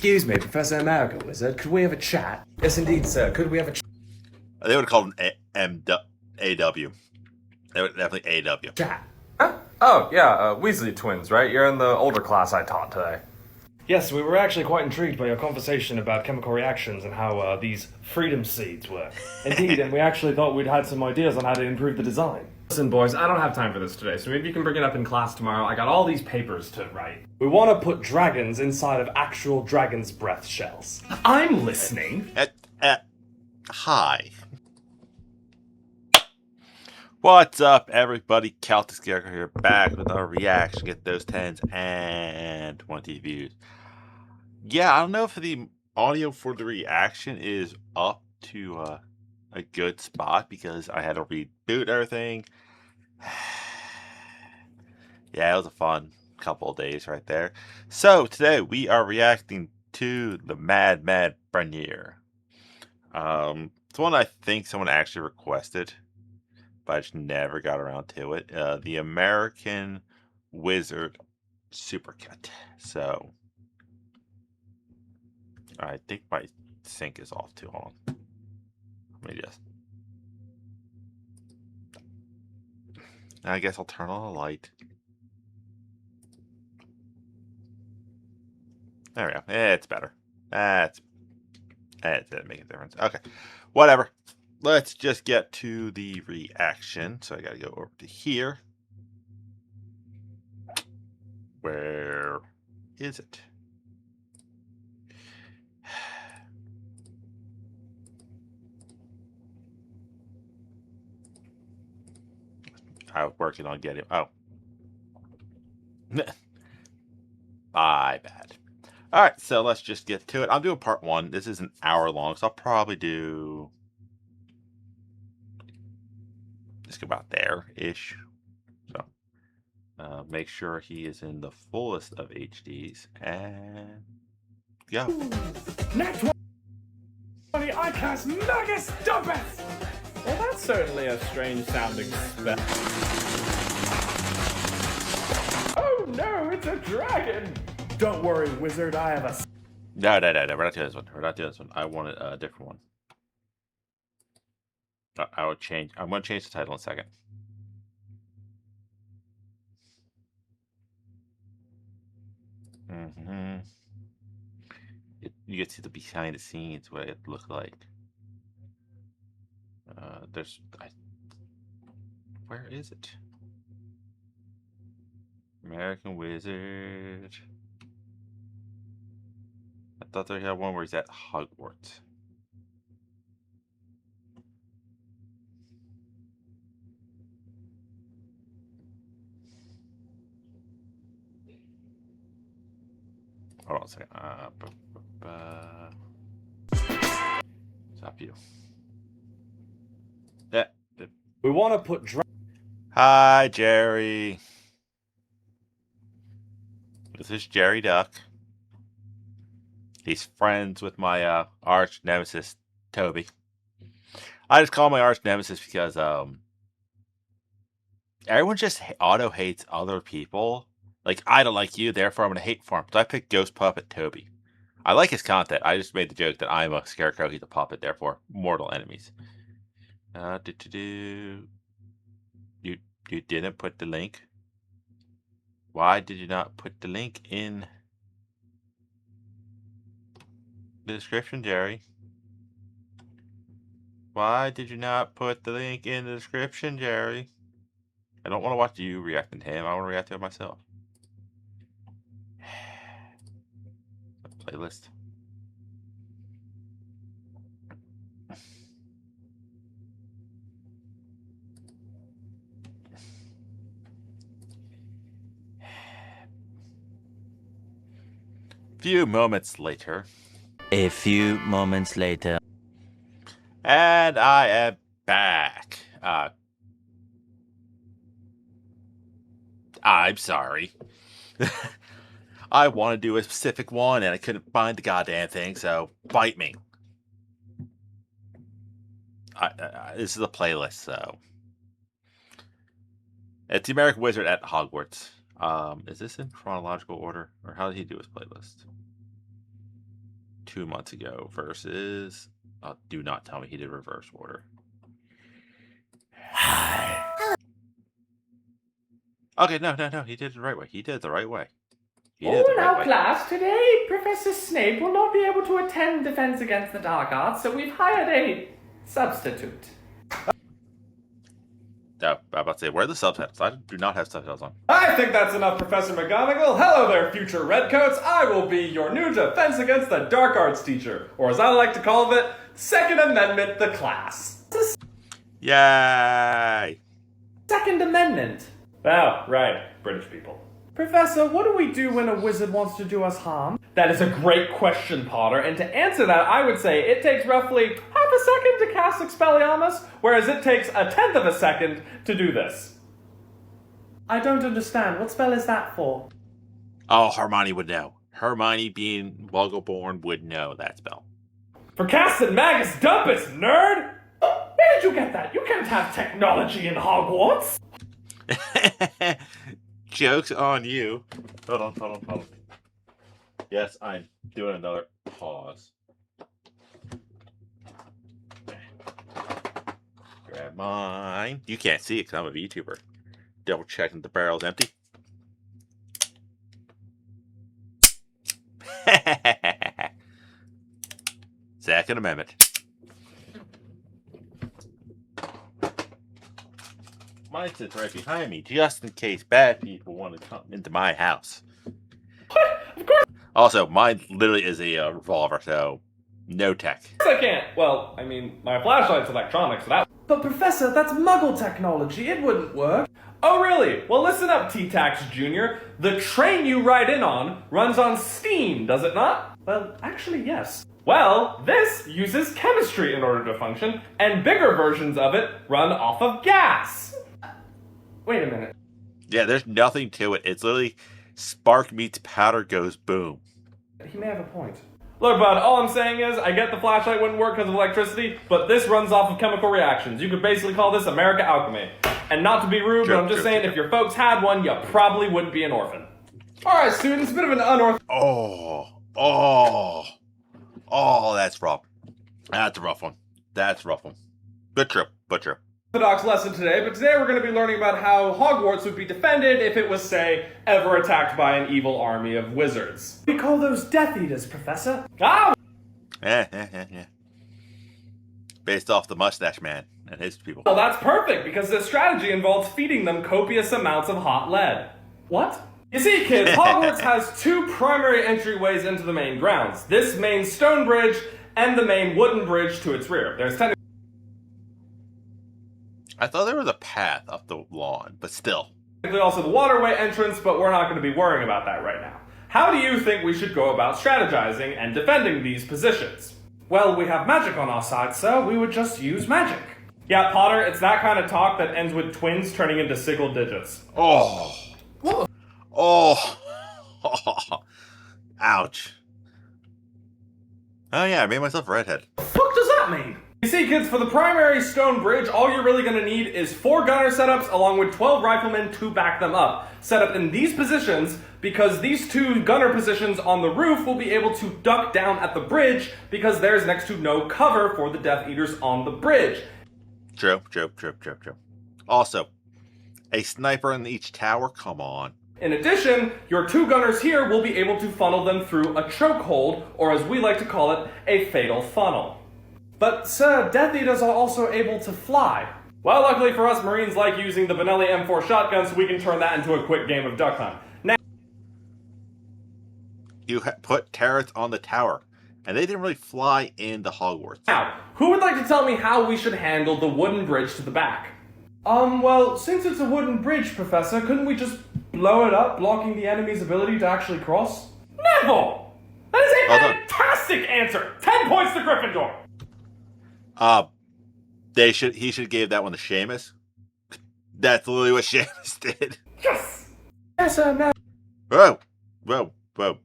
Excuse me, Professor America Wizard, could we have a chat? Yes, indeed, sir. Could we have a They would have called him AW. They would definitely AW. chat? Huh? Oh, yeah, Weasley twins, right? You're in the older class I taught today. Yes, we were actually quite intrigued by your conversation about chemical reactions and how these freedom seeds work. Indeed, and we actually thought we'd had some ideas on how to improve the design. Listen, boys, I don't have time for this today, so maybe you can bring it up in class tomorrow. I got all these papers to write. We want to put dragons inside of actual dragon's breath shells. I'm listening. Hi. What's up, everybody? Celtic Scarecrow here, back with another reaction. Get those 10s and 20 views. Yeah, I don't know if the audio for the reaction is up to a good spot because I had to reboot everything. Yeah, it was a fun couple of days right there. So today we are reacting to the Mad premiere. It's one I think someone actually requested, but I just never got around to it. The American Wizard Supercut. So I think my sync is off too long. Let me just. I guess I'll turn on the light. There we go. It's better. It didn't make a difference. Okay. Whatever. Let's just get to the reaction. So I gotta go over to here. Where is it? I was working on getting. Oh. My bad. Alright, so let's just get to it. I'm doing part one. This is an hour long, so I'll probably do. Just about there-ish. So, make sure he is in the fullest of HDs. And go. Next 20, I cast Mega Stumpus! Well, that's certainly a strange sounding spell. Oh no, it's a dragon! Don't worry, wizard, I have a... No. We're not doing this one. We're not doing this one. I wanted a different one. I would change. I'm going to change the title in a second. You get to see the behind the scenes, what it looked like. Where is it? American Wizard. I thought they had one where he's at Hogwarts. Hold on a second. Stop you. Yeah. We want to put Hi, Jerry. This is Jerry Duck. He's friends with my arch nemesis, Toby. I just call him my arch nemesis because everyone just auto hates other people. Like, I don't like you, therefore I'm going to hate for him. So I picked Ghost Puppet Toby. I like his content. I just made the joke that I'm a scarecrow, he's a puppet, therefore mortal enemies. You didn't put the link? Why did you not put the link in the description, Jerry? Why did you not put the link in the description, Jerry? I don't want to watch you reacting to him. I want to react to it myself. Playlist. Few moments later. A few moments later. And I am back. I'm sorry. I want to do a specific one, and I couldn't find the goddamn thing, so bite me. This is a playlist, so... It's the American Wizard at Hogwarts. Is this in chronological order? Or how did he do his playlist? 2 months ago versus... Oh, do not tell me he did reverse order. Okay, no. He did it the right way. He did it the right way. Class, today Professor Snape will not be able to attend Defense Against the Dark Arts, so we've hired a substitute. No, I'm about to say, where are the subtitles? I do not have subtitles on. I think that's enough, Professor McGonagall. Hello there, future Redcoats. I will be your new Defense Against the Dark Arts teacher, or as I like to call it, Second Amendment the class. Yay! Second Amendment. Oh, right, British people. Professor, what do we do when a wizard wants to do us harm? That is a great question, Potter, and to answer that, I would say it takes roughly half a second to cast Expelliarmus, whereas it takes 1/10 of a second to do this. I don't understand. What spell is that for? Oh, Hermione would know. Hermione, being Muggle-born, would know that spell. For casting Magus Dumpus, nerd! Where did you get that? You can't have technology in Hogwarts. Joke's on you. Hold on. Yes, I'm doing another pause. Grab mine. You can't see it because I'm a VTuber. Double checking the barrel's empty. Second Amendment. Mine sits right behind me, just in case bad people want to come into my house. What? Of course Also, mine literally is a revolver, so no tech. I can't. Well, I mean, my flashlight's electronic, so that... But Professor, that's Muggle technology. It wouldn't work. Oh, really? Well, listen up, T-Tax Jr. The train you ride in on runs on steam, does it not? Well, actually, yes. Well, this uses chemistry in order to function, and bigger versions of it run off of gas. Wait a minute. Yeah, there's nothing to it. It's literally spark meets powder goes boom. He may have a point. Look, bud, all I'm saying is, I get the flashlight wouldn't work because of electricity, but this runs off of chemical reactions. You could basically call this America alchemy. And not to be rude, but I'm just saying, if your folks had one, you probably wouldn't be an orphan. Alright, students, a bit of an Oh, that's rough. That's a rough one. Good trip. Orthodox lesson today, but today we're going to be learning about how Hogwarts would be defended if it was, say, ever attacked by an evil army of wizards. We call those Death Eaters, Professor. Ah! Yeah. Based off the Mustache Man and his people. Well, that's perfect, because this strategy involves feeding them copious amounts of hot lead. What? You see, kids, Hogwarts has two primary entryways into the main grounds. This main stone bridge and the main wooden bridge to its rear. There's I thought there was a path up the lawn, but still. technically also the waterway entrance, but we're not going to be worrying about that right now. How do you think we should go about strategizing and defending these positions? Well, we have magic on our side, sir. We would just use magic. Yeah, Potter, it's that kind of talk that ends with twins turning into single digits. Oh. Ouch. Oh yeah, I made myself a redhead. What the fuck does that mean? You see, kids, for the primary stone bridge, all you're really going to need is 4 gunner setups along with 12 riflemen to back them up. Set up in these positions because these 2 gunner positions on the roof will be able to duck down at the bridge because there's next to no cover for the Death Eaters on the bridge. True. Also, a sniper in each tower? Come on. In addition, your 2 gunners here will be able to funnel them through a chokehold, or as we like to call it, a fatal funnel. But, sir, Death Eaters are also able to fly. Well, luckily for us, Marines like using the Benelli M4 shotgun, so we can turn that into a quick game of Duck Hunt. Now, You put turrets on the tower, and they didn't really fly into Hogwarts. who would like to tell me how we should handle the wooden bridge to the back? Well, since it's a wooden bridge, Professor, couldn't we just blow it up, blocking the enemy's ability to actually cross? Neville! That is a Well done. fantastic answer! 10 points to Gryffindor! He should have gave that one to Seamus. That's literally what Seamus did. Yes! Yes, sir, no. Whoa.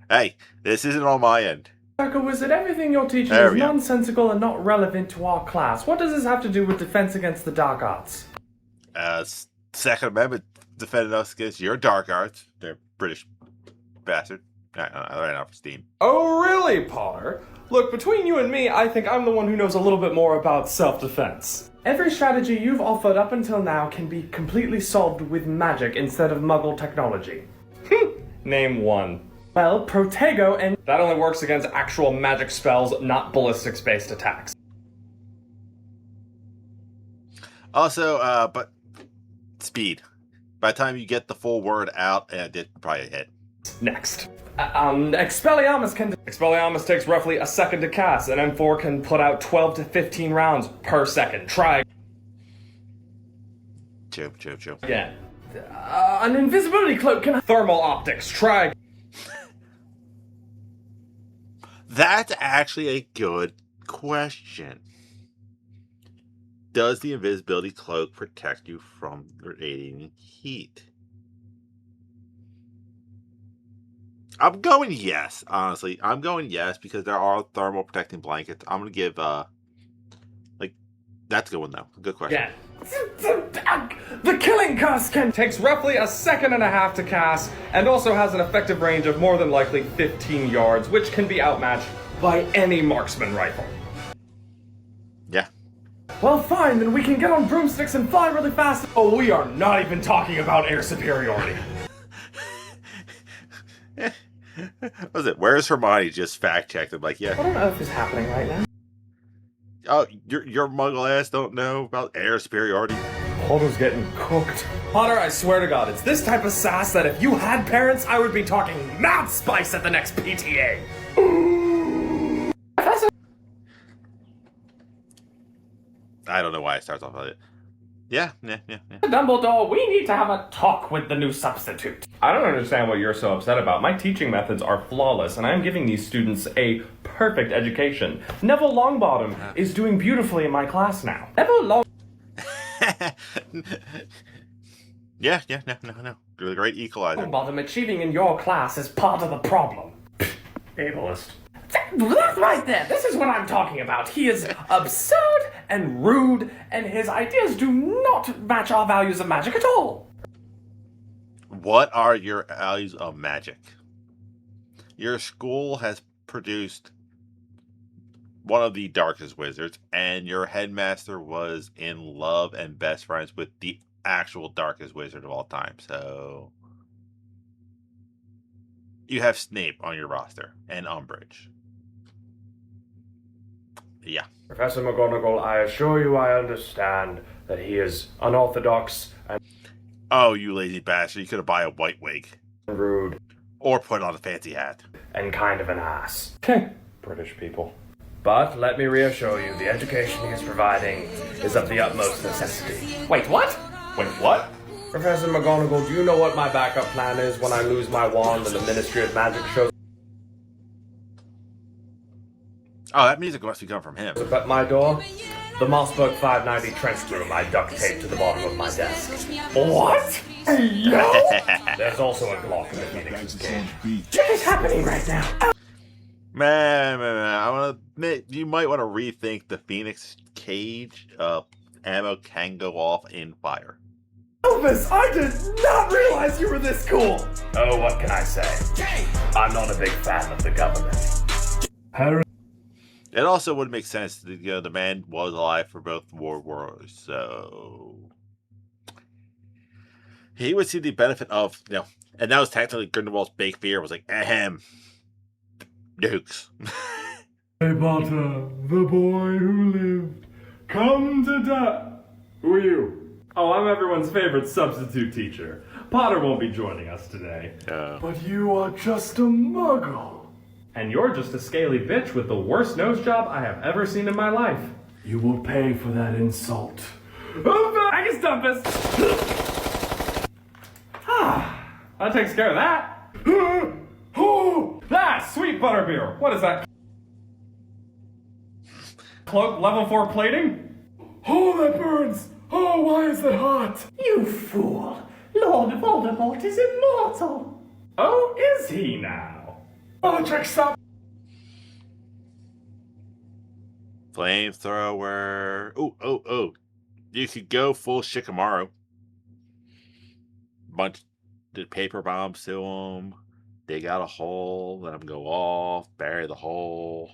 Hey, this isn't on my end. America Wizard, everything you're teaching There is we go. nonsensical and not relevant to our class. What does this have to do with Defense Against the Dark Arts? Second Amendment defended us against your dark arts. They're British bastard. Right now for Steam. Oh, really, Potter? Look, between you and me, I think I'm the one who knows a little bit more about self-defense. Every strategy you've offered up until now can be completely solved with magic instead of Muggle technology. Name one. Well, Protego, and that only works against actual magic spells, not ballistics-based attacks. Also, but speed. By the time you get the full word out, it probably hit. Next. Expelliarmus takes roughly a second to cast, and M4 can put out 12 to 15 rounds per second. Try Chew. again. An invisibility cloak can... Thermal optics. Try. That's actually a good question. Does the invisibility cloak protect you from radiating heat? I'm going yes, honestly. I'm going yes because there are thermal protecting blankets. I'm going to give, that's a good one, though. Good question. Yeah. The killing curse takes roughly a second and a half to cast, and also has an effective range of more than likely 15 yards, which can be outmatched by any marksman rifle. Yeah. Well, fine, then we can get on broomsticks and fly really fast. Oh, we are not even talking about air superiority. What was it? Where's Hermione? Just fact checked him, like, yeah. What on earth is happening right now? Oh, your muggle ass don't know about air superiority. Potter's getting cooked. Potter, I swear to God, it's this type of sass that if you had parents, I would be talking mad spice at the next PTA. I don't know why it starts off like it. Yeah. Dumbledore, we need to have a talk with the new substitute. I don't understand what you're so upset about. My teaching methods are flawless, and I'm giving these students a perfect education. Neville Longbottom is doing beautifully in my class now. Neville Long... Yeah, no. You're the great equalizer. Longbottom achieving in your class is part of the problem. Ableist. Look right there. This is what I'm talking about. He is absurd and rude, and his ideas do not match our values of magic at all. What are your values of magic? Your school has produced one of the darkest wizards, and your headmaster was in love and best friends with the actual darkest wizard of all time. So you have Snape on your roster and Umbridge. Yeah. Professor McGonagall, I assure you I understand that he is unorthodox and Oh, you lazy bastard. You could have bought a white wig. rude Or put on a fancy hat. and kind of an ass. British people. But let me reassure you, the education he is providing is of the utmost necessity. Wait, what? Wait, what? Professor McGonagall, do you know what my backup plan is when I lose my wand and the Ministry of Magic shows Oh, that music must be coming from him. up at my door? The Mossberg 590 trench broom I duct taped to the bottom of my desk. What? There's also a Glock in the Phoenix's cage. What is happening right now? Man, I want to admit, you might want to rethink the Phoenix cage. Ammo can go off in fire. Elvis, I did not realize you were this cool! Oh, what can I say? I'm not a big fan of the government. It also would make sense that the man was alive for both world wars, so he would see the benefit of, and that was technically Grindelwald's big fear, was like, ahem, nukes. Hey Potter, the boy who lived, come to die. Who are you? Oh, I'm everyone's favorite substitute teacher. Potter won't be joining us today. But you are just a muggle. And you're just a scaly bitch with the worst nose job I have ever seen in my life. You will pay for that insult. I can stump us. That takes care of that. Sweet butterbeer. What is that? Cloak level 4 plating? Oh, that burns. Oh, why is that hot? You fool. Lord Voldemort is immortal. Oh, is he now? Bellatrix, stop. Flamethrower. Oh. You could go full Shikamaru. Bunch of paper bombs to him. dig out a hole, let him go off, bury the hole.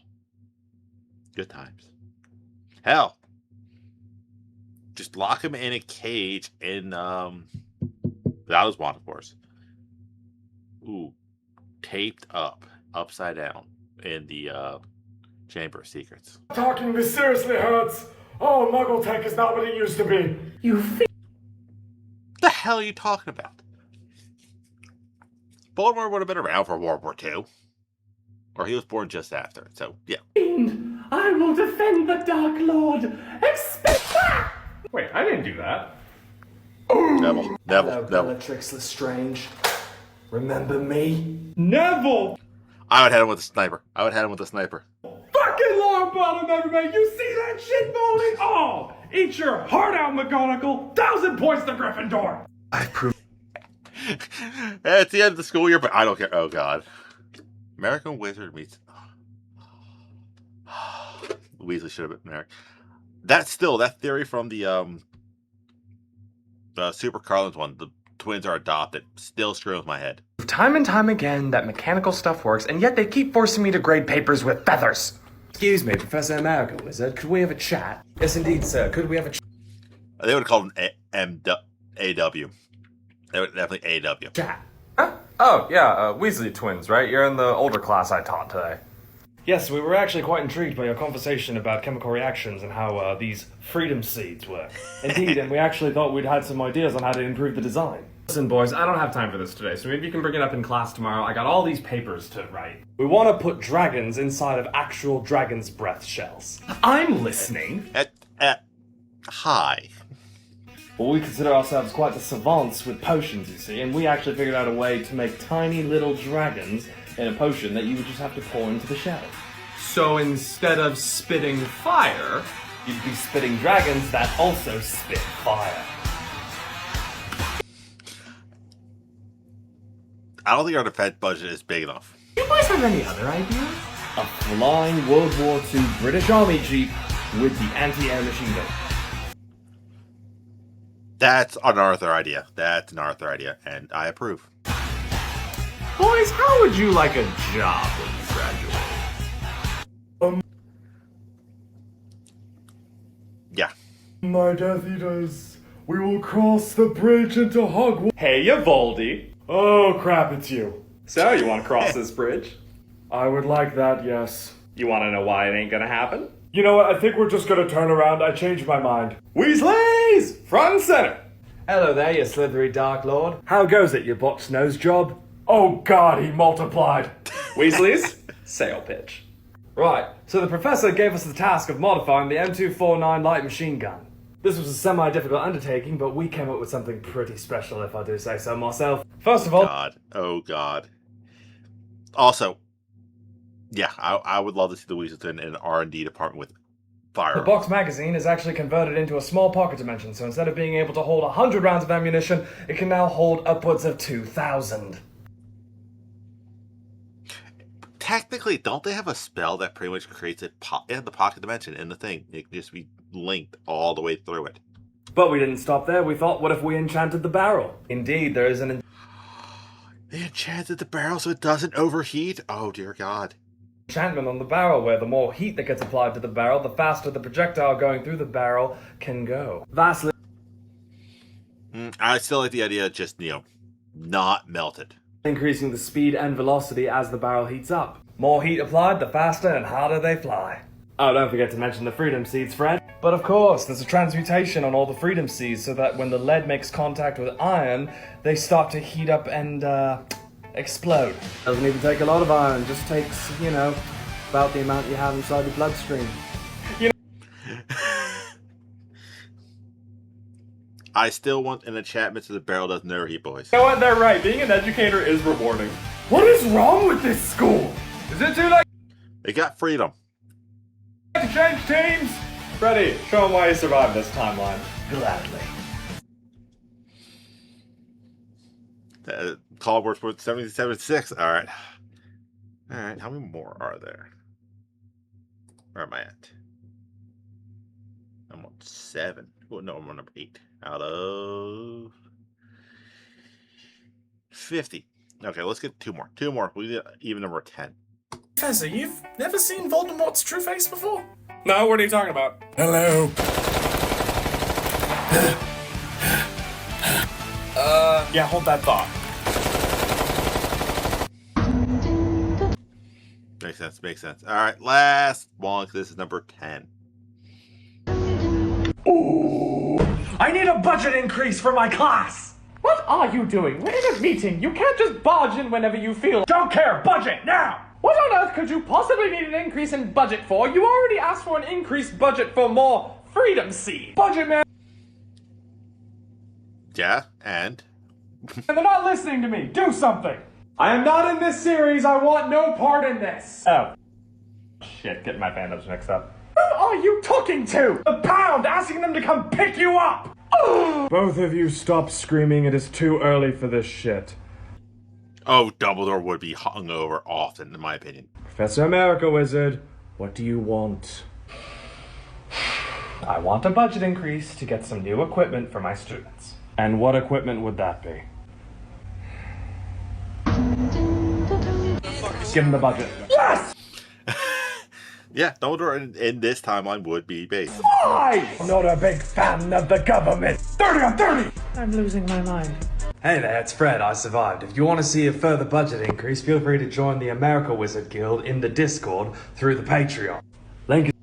Good times. Hell, just lock him in a cage without his wand, of course. Ooh, taped up, upside down in the Chamber of Secrets. Talking this seriously hurts. Oh, Muggle tech is not what it used to be. What the hell are you talking about? Voldemort would have been around for World War II. Or he was born just after. So, yeah. I will defend the Dark Lord. Expect that! Wait, I didn't do that. Neville. Hello, Bellatrix Lestrange. Remember me? Neville! I would hit him with a sniper. Fucking Lord Bottom, everybody! You see that shit, Baldy? Oh! Eat your heart out, McGonagall! 1,000 points to Gryffindor! I've proved. It's the end of the school year, but I don't care. Oh, God. American Wizard meets... Weasley should have been American. That theory from the Super Carlins one, the twins are adopted, still screws with my head. Time and time again that mechanical stuff works, and yet they keep forcing me to grade papers with feathers. Excuse me, Professor American Wizard, could we have a chat? Yes, indeed, sir. Could we have a chat? They would have called him AW. They would definitely AW. Chat. Huh? Oh, yeah, Weasley twins, right? You're in the older class I taught today. Yes, we were actually quite intrigued by your conversation about chemical reactions and how these freedom seeds work. Indeed, and we actually thought we'd had some ideas on how to improve the design. Listen, boys, I don't have time for this today, so maybe you can bring it up in class tomorrow. I got all these papers to write. We want to put dragons inside of actual dragon's breath shells. I'm listening. Hi. Well, we consider ourselves quite the savants with potions, you see, and we actually figured out a way to make tiny little dragons in a potion that you would just have to pour into the shell. So instead of spitting fire, You'd be spitting dragons that also spit fire. I don't think our defense budget is big enough. You guys have any other ideas? A flying World War II British Army Jeep with the anti-air machine gun. That's an Arthur idea. And I approve. Boys, how would you like a job when you graduate? Yeah. My Death Eaters, we will cross the bridge into Hogwarts. Hey, you Voldy. Oh crap, it's you. So, you want to cross this bridge? I would like that, yes. You want to know why it ain't gonna happen? You know what, I think we're just gonna turn around. I changed my mind. Weasleys! Front and center! Hello there, you slithery Dark Lord. How goes it, your box nose job? Oh god, he multiplied. Weasleys, sail pitch. Right, so the professor gave us the task of modifying the M249 light machine gun. This was a semi-difficult undertaking, but we came up with something pretty special, if I do say so myself. First of all... God. Oh, God. Also, yeah, I would love to see the Weasleys in an R&D department with fire. The box magazine is actually converted into a small pocket dimension, so instead of being able to hold 100 rounds of ammunition, it can now hold upwards of 2,000. Technically, don't they have a spell that pretty much creates the pocket dimension in the thing? It can just be linked all the way through it. But we didn't stop there. We thought, what if we enchanted the barrel? Indeed, there is an... They enchanted the barrel so it doesn't overheat? Oh, dear God. enchantment on the barrel, where the more heat that gets applied to the barrel, the faster the projectile going through the barrel can go. Vastly... I still like the idea of just, not melted. increasing the speed and velocity as the barrel heats up. More heat applied, the faster and harder they fly. Oh, don't forget to mention the freedom seeds, Fred. But of course, there's a transmutation on all the freedom seeds so that when the lead makes contact with iron, they start to heat up and, explode. Doesn't even take a lot of iron, just takes, about the amount you have inside the bloodstream. I still want an enchantment so the barrel doesn't overheat, boys. You know what? They're right. Being an educator is rewarding. What is wrong with this school? Is it too late They got freedom. to change teams? Freddy, show them why you survived this timeline. Gladly. Hogwarts was 77-6. Alright. Alright, how many more are there? Where am I at? I'm on 7. Oh, no, I'm on number 8. Out of 50. Okay, let's get two more. Two more. We get even number 10. Professor, you've never seen Voldemort's true face before? No, what are you talking about? Hello. Yeah, hold that thought. Makes sense, makes sense. Alright, last one. This is number 10. I need a budget increase for my class! What are you doing? We're in a meeting. You can't just barge in whenever you feel. Don't care! Budget, now! What on earth could you possibly need an increase in budget for? You already asked for an increased budget for more freedom seed. Budget, man! Yeah, and? And they're not listening to me! Do something! I am not in this series! I want no part in this! Oh. Shit, getting my fandoms mixed up. Who are you talking to? The Pound asking them to come pick you up! Both of you stop screaming, it is too early for this shit. Oh, Dumbledore would be hungover often, in my opinion. Professor America Wizard, what do you want? I want a budget increase to get some new equipment for my students. And what equipment would that be? Give him the budget. Yes! Yeah, Dumbledore in this timeline would be based. I'm not a big fan of the government. 30 on 30! I'm losing my mind. Hey there, it's Fred. I survived. If you want to see a further budget increase, feel free to join the America Wizard Guild in the Discord through the Patreon. Link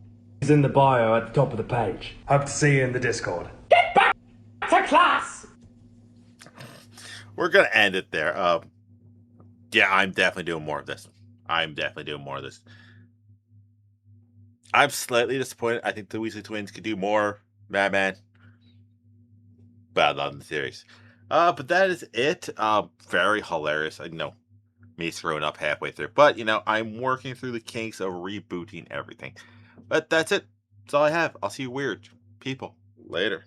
is in the bio at the top of the page. Hope to see you in the Discord. Get back to class! We're gonna end it there. Yeah, I'm definitely doing more of this. I'm slightly disappointed. I think the Weasley twins could do more. Madman. But I love the series. But that is it. Very hilarious. I know me screwing up halfway through. But, I'm working through the kinks of rebooting everything. But that's it. That's all I have. I'll see you weird people later.